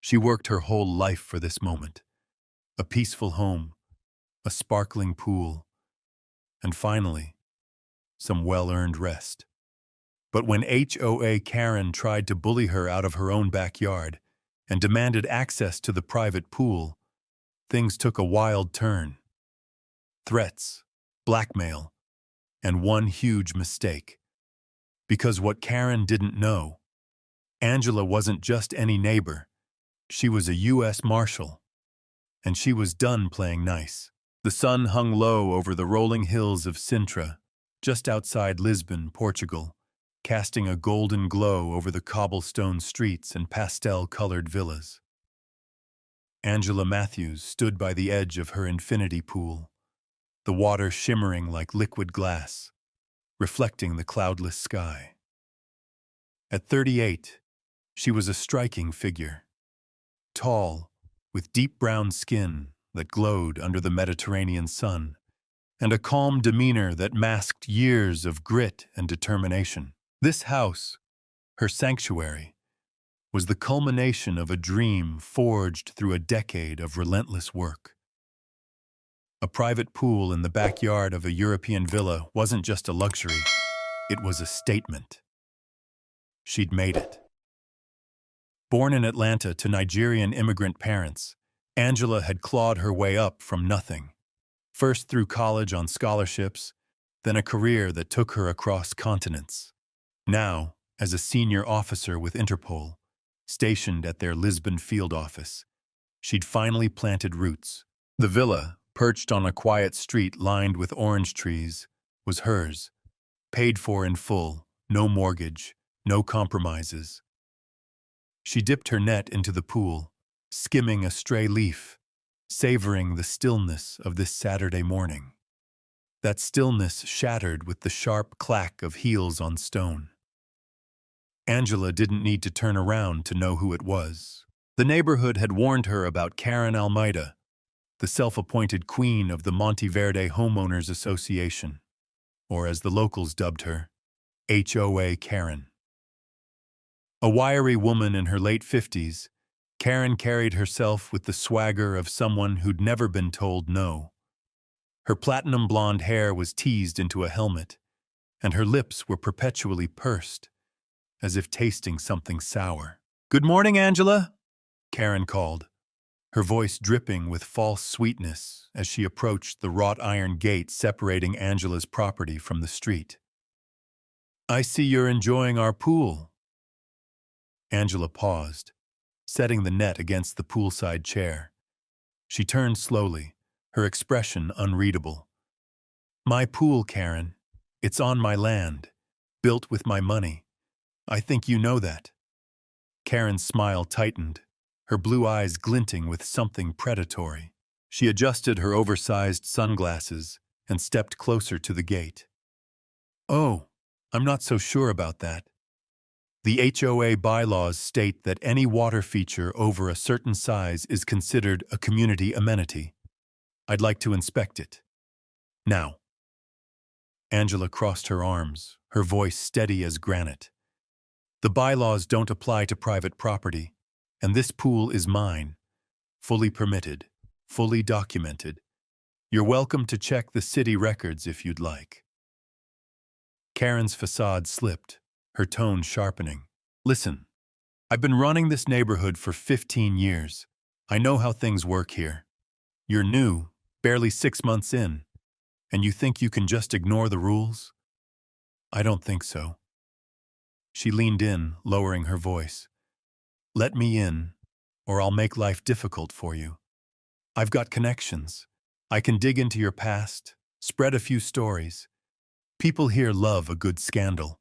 She worked her whole life for this moment. A peaceful home, a sparkling pool, and finally, some well-earned rest. But when HOA Karen tried to bully her out of her own backyard and demanded access to the private pool, things took a wild turn. Threats, blackmail, and one huge mistake. Because what Karen didn't know, Angela wasn't just any neighbor. She was a U.S. Marshal, and she was done playing nice. The sun hung low over the rolling hills of Sintra, just outside Lisbon, Portugal, casting a golden glow over the cobblestone streets and pastel-colored villas. Angela Matthews stood by the edge of her infinity pool, the water shimmering like liquid glass, reflecting the cloudless sky. At 38, she was a striking figure. Tall, with deep brown skin that glowed under the Mediterranean sun, and a calm demeanor that masked years of grit and determination. This house, her sanctuary, was the culmination of a dream forged through a decade of relentless work. A private pool in the backyard of a European villa wasn't just a luxury, it was a statement. She'd made it. Born in Atlanta to Nigerian immigrant parents, Angela had clawed her way up from nothing. First through college on scholarships, then a career that took her across continents. Now, as a senior officer with Interpol, stationed at their Lisbon field office, she'd finally planted roots. The villa, perched on a quiet street lined with orange trees, was hers, paid for in full, no mortgage, no compromises. She dipped her net into the pool, skimming a stray leaf, savoring the stillness of this Saturday morning. That stillness shattered with the sharp clack of heels on stone. Angela didn't need to turn around to know who it was. The neighborhood had warned her about Karen Almeida, the self-appointed queen of the Monteverde Homeowners Association, or as the locals dubbed her, HOA Karen. A wiry woman in her late 50s, Karen carried herself with the swagger of someone who'd never been told no. Her platinum blonde hair was teased into a helmet, and her lips were perpetually pursed, as if tasting something sour. "Good morning, Angela," Karen called, her voice dripping with false sweetness as she approached the wrought iron gate separating Angela's property from the street. "I see you're enjoying our pool." Angela paused, setting the net against the poolside chair. She turned slowly, her expression unreadable. "My pool, Karen. It's on my land, built with my money. I think you know that." Karen's smile tightened, her blue eyes glinting with something predatory. She adjusted her oversized sunglasses and stepped closer to the gate. "Oh, I'm not so sure about that. The HOA bylaws state that any water feature over a certain size is considered a community amenity. I'd like to inspect it. Now." Angela crossed her arms, her voice steady as granite. "The bylaws don't apply to private property, and this pool is mine, fully permitted, fully documented. You're welcome to check the city records if you'd like." Karen's facade slipped, her tone sharpening. "Listen, I've been running this neighborhood for 15 years. I know how things work here. You're new, barely 6 months in, and you think you can just ignore the rules? I don't think so." She leaned in, lowering her voice. "Let me in, or I'll make life difficult for you. I've got connections. I can dig into your past, spread a few stories. People here love a good scandal."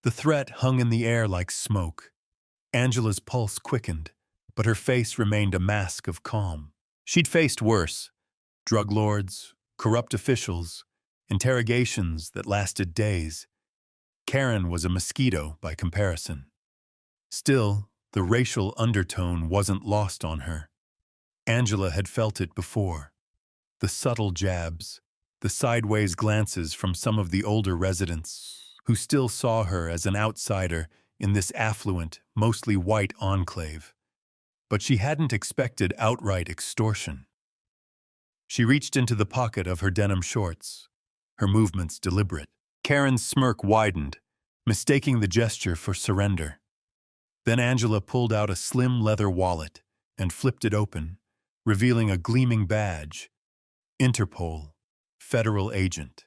The threat hung in the air like smoke. Angela's pulse quickened, but her face remained a mask of calm. She'd faced worse: drug lords, corrupt officials, interrogations that lasted days. Karen was a mosquito by comparison. Still, the racial undertone wasn't lost on her. Angela had felt it before. The subtle jabs, the sideways glances from some of the older residents who still saw her as an outsider in this affluent, mostly white enclave. But she hadn't expected outright extortion. She reached into the pocket of her denim shorts, her movements deliberate. Karen's smirk widened, mistaking the gesture for surrender. Then Angela pulled out a slim leather wallet and flipped it open, revealing a gleaming badge. Interpol, federal agent.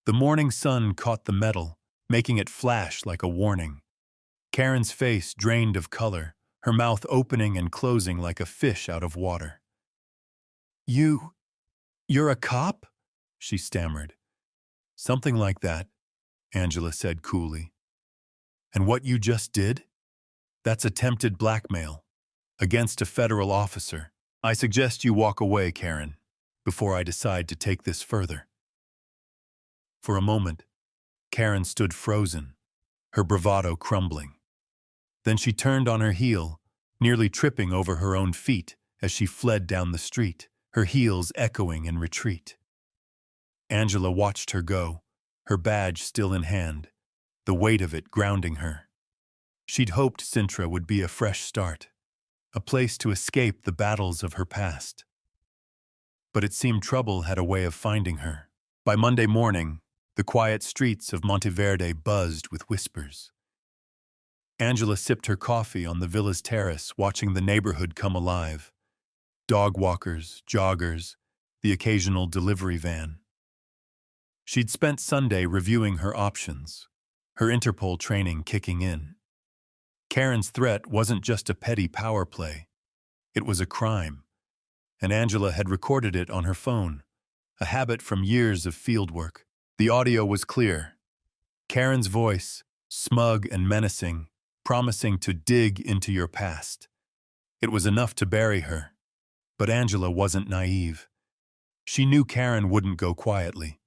The morning sun caught the metal, making it flash like a warning. Karen's face drained of color, her mouth opening and closing like a fish out of water. You're a cop?" she stammered. "Something like that," Angela said coolly. "And what you just did? That's attempted blackmail against a federal officer. I suggest you walk away, Karen, before I decide to take this further." For a moment, Karen stood frozen, her bravado crumbling. Then she turned on her heel, nearly tripping over her own feet as she fled down the street, her heels echoing in retreat. Angela watched her go, her badge still in hand, the weight of it grounding her. She'd hoped Sintra would be a fresh start, a place to escape the battles of her past. But it seemed trouble had a way of finding her. By Monday morning, the quiet streets of Monteverde buzzed with whispers. Angela sipped her coffee on the villa's terrace, watching the neighborhood come alive. Dog walkers, joggers, the occasional delivery van. She'd spent Sunday reviewing her options, her Interpol training kicking in. Karen's threat wasn't just a petty power play. It was a crime, and Angela had recorded it on her phone, a habit from years of fieldwork. The audio was clear. Karen's voice, smug and menacing, promising to dig into your past. It was enough to bury her. But Angela wasn't naive. She knew Karen wouldn't go quietly.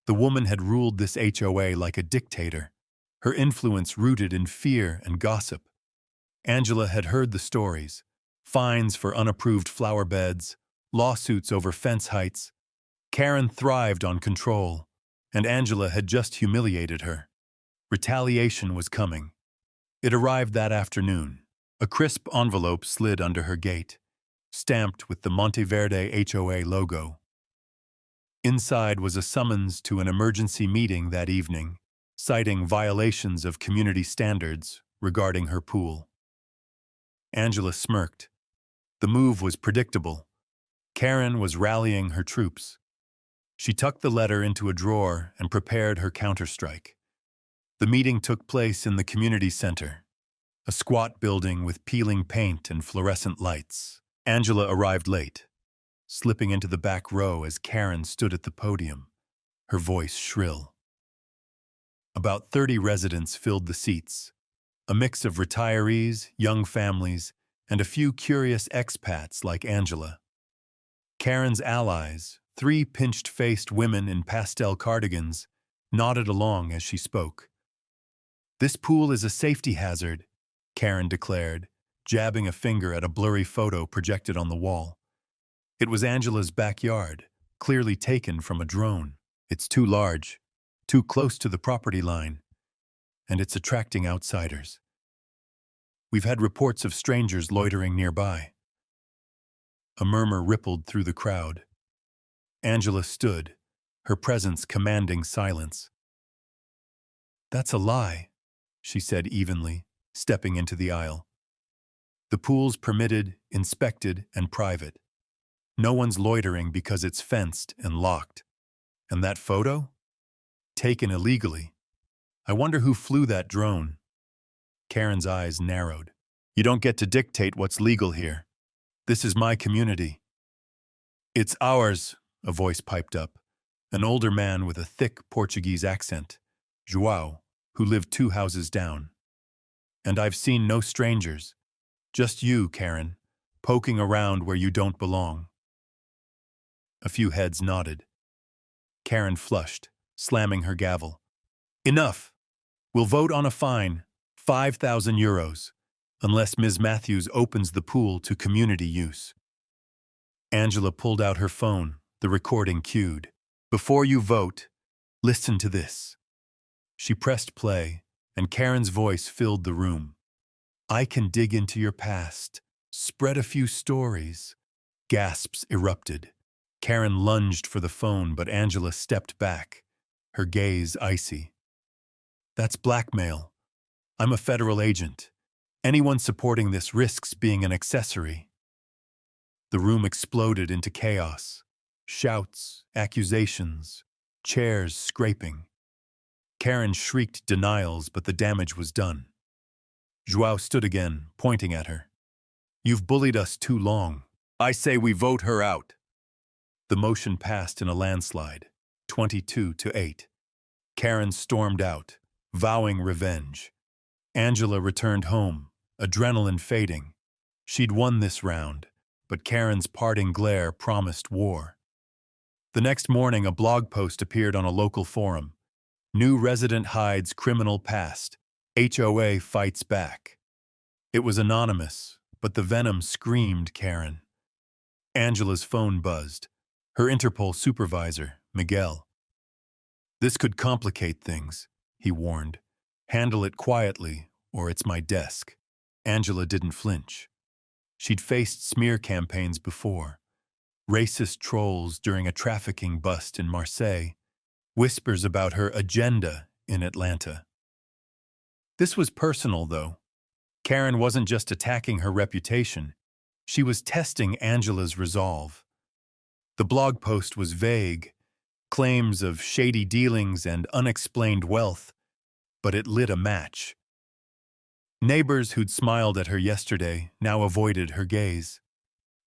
The woman had ruled this HOA like a dictator, her influence rooted in fear and gossip. Angela had heard the stories: fines for unapproved flower beds, lawsuits over fence heights. Karen thrived on control, and Angela had just humiliated her. Retaliation was coming. It arrived that afternoon. A crisp envelope slid under her gate, stamped with the Monteverde HOA logo. Inside was a summons to an emergency meeting that evening, citing violations of community standards regarding her pool. Angela smirked. The move was predictable. Karen was rallying her troops. She tucked the letter into a drawer and prepared her counterstrike. The meeting took place in the community center, a squat building with peeling paint and fluorescent lights. Angela arrived late, slipping into the back row as Karen stood at the podium, her voice shrill. About 30 residents filled the seats, a mix of retirees, young families, and a few curious expats like Angela. Karen's allies, 3 pinched-faced women in pastel cardigans, nodded along as she spoke. "This pool is a safety hazard," Karen declared, jabbing a finger at a blurry photo projected on the wall. It was Angela's backyard, clearly taken from a drone. "It's too large, too close to the property line, and it's attracting outsiders. We've had reports of strangers loitering nearby." A murmur rippled through the crowd. Angela stood, her presence commanding silence. "That's a lie," she said evenly, stepping into the aisle. "The pool's permitted, inspected, and private. No one's loitering because it's fenced and locked. And that photo? Taken illegally. I wonder who flew that drone." Karen's eyes narrowed. "You don't get to dictate what's legal here. This is my community." "It's ours," a voice piped up, an older man with a thick Portuguese accent, João, who lived 2 houses down. "And I've seen no strangers. Just you, Karen, poking around where you don't belong." A few heads nodded. Karen flushed, slamming her gavel. "Enough! We'll vote on a fine, €5,000, unless Ms. Matthews opens the pool to community use." Angela pulled out her phone, the recording cued. "Before you vote, listen to this." She pressed play, and Karen's voice filled the room. I can dig into your past, spread a few stories. Gasps erupted. Karen lunged for the phone, but Angela stepped back, her gaze icy. That's blackmail. I'm a federal agent. Anyone supporting this risks being an accessory. The room exploded into chaos. Shouts, accusations, chairs scraping. Karen shrieked denials, but the damage was done. João stood again, pointing at her. You've bullied us too long. I say we vote her out. The motion passed in a landslide, 22-8. Karen stormed out, vowing revenge. Angela returned home, adrenaline fading. She'd won this round, but Karen's parting glare promised war. The next morning, a blog post appeared on a local forum. New resident hides criminal past. HOA fights back. It was anonymous, but the venom screamed Karen. Angela's phone buzzed. Her Interpol supervisor, Miguel. This could complicate things, he warned. Handle it quietly, or it's my desk. Angela didn't flinch. She'd faced smear campaigns before. Racist trolls during a trafficking bust in Marseille. Whispers about her agenda in Atlanta. This was personal, though. Karen wasn't just attacking her reputation. She was testing Angela's resolve. The blog post was vague, claims of shady dealings and unexplained wealth, but it lit a match. Neighbors who'd smiled at her yesterday now avoided her gaze.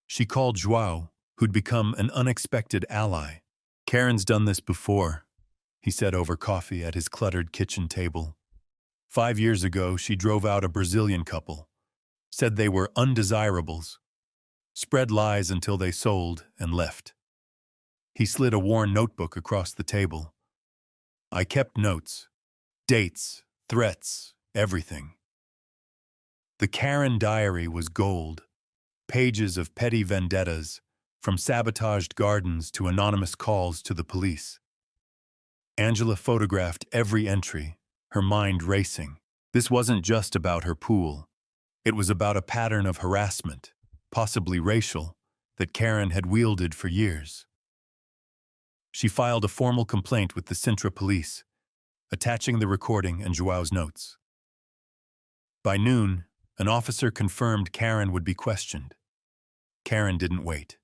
She called João, who'd become an unexpected ally. Karen's done this before, he said over coffee at his cluttered kitchen table. 5 years ago, she drove out a Brazilian couple, said they were undesirables, spread lies until they sold and left. He slid a worn notebook across the table. I kept notes, dates, threats, everything. The Karen diary was gold, pages of petty vendettas, from sabotaged gardens to anonymous calls to the police. Angela photographed every entry, her mind racing. This wasn't just about her pool. It was about a pattern of harassment, possibly racial, that Karen had wielded for years. She filed a formal complaint with the Sintra police, attaching the recording and João's notes. By noon, an officer confirmed Karen would be questioned. Karen didn't wait.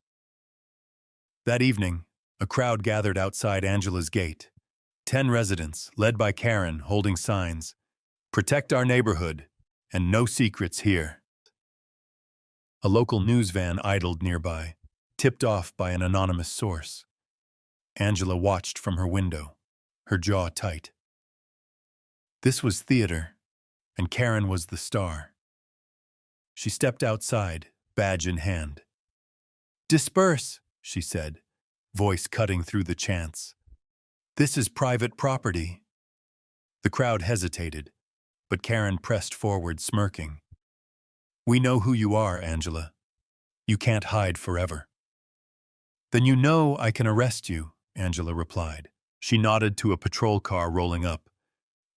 That evening, a crowd gathered outside Angela's gate. 10 residents, led by Karen, holding signs, "Protect our neighborhood," and "No secrets here." A local news van idled nearby, tipped off by an anonymous source. Angela watched from her window, her jaw tight. This was theater, and Karen was the star. She stepped outside, badge in hand. "Disperse," she said, voice cutting through the chants. "This is private property." The crowd hesitated, but Karen pressed forward, smirking. "We know who you are, Angela. You can't hide forever." "Then you know I can arrest you," Angela replied. She nodded to a patrol car rolling up.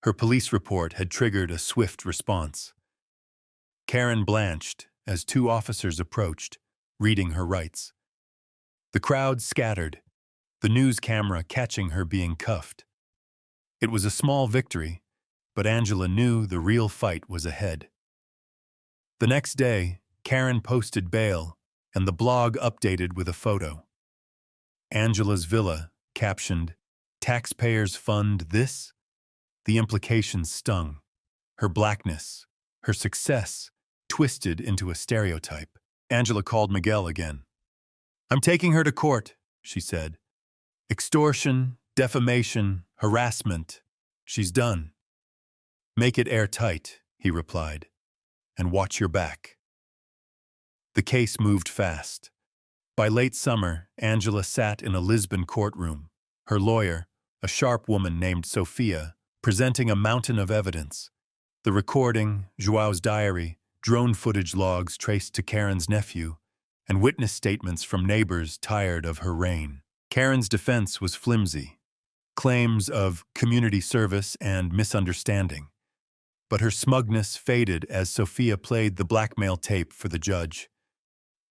Her police report had triggered a swift response. Karen blanched as 2 officers approached, reading her rights. The crowd scattered, the news camera catching her being cuffed. It was a small victory, but Angela knew the real fight was ahead. The next day, Karen posted bail, and the blog updated with a photo. Angela's villa, captioned, "Taxpayers fund this?" The implications stung. Her blackness, her success, twisted into a stereotype. Angela called Miguel again. "I'm taking her to court," she said. "Extortion, defamation, harassment. She's done." "Make it airtight," he replied, "and watch your back." The case moved fast. By late summer, Angela sat in a Lisbon courtroom, her lawyer, a sharp woman named Sophia, presenting a mountain of evidence. The recording, João's diary, drone footage logs traced to Karen's nephew, and witness statements from neighbors tired of her reign. Karen's defense was flimsy. Claims of community service and misunderstanding. But her smugness faded as Sophia played the blackmail tape for the judge.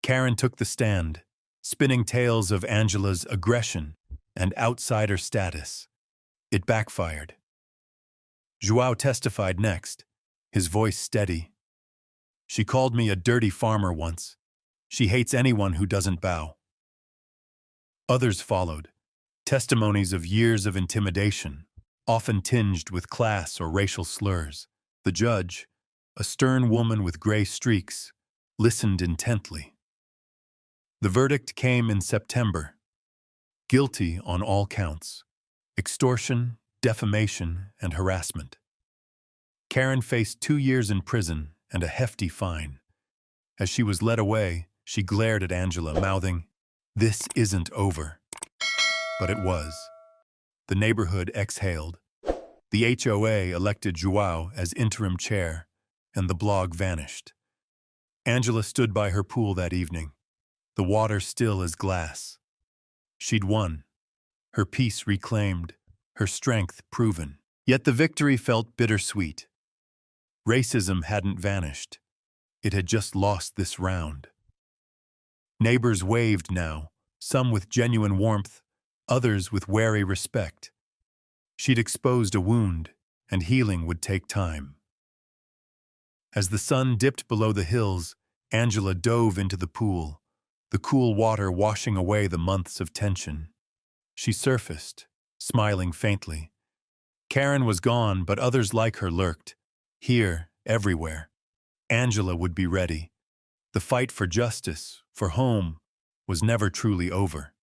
Karen took the stand, spinning tales of Angela's aggression and outsider status. It backfired. João testified next, his voice steady. She called me a dirty farmer once. She hates anyone who doesn't bow. Others followed, testimonies of years of intimidation, often tinged with class or racial slurs. The judge, a stern woman with gray streaks, listened intently. The verdict came in September. Guilty on all counts: extortion, defamation, and harassment. Karen faced 2 years in prison and a hefty fine. As she was led away, she glared at Angela, mouthing, "This isn't over." But it was. The neighborhood exhaled. The HOA elected João as interim chair, and the blog vanished. Angela stood by her pool that evening, the water still as glass. She'd won, her peace reclaimed, her strength proven. Yet the victory felt bittersweet. Racism hadn't vanished. It had just lost this round. Neighbors waved now, some with genuine warmth, others with wary respect. She'd exposed a wound, and healing would take time. As the sun dipped below the hills, Angela dove into the pool, the cool water washing away the months of tension. She surfaced, smiling faintly. Karen was gone, but others like her lurked, here, everywhere. Angela would be ready. The fight for justice, for home, was never truly over.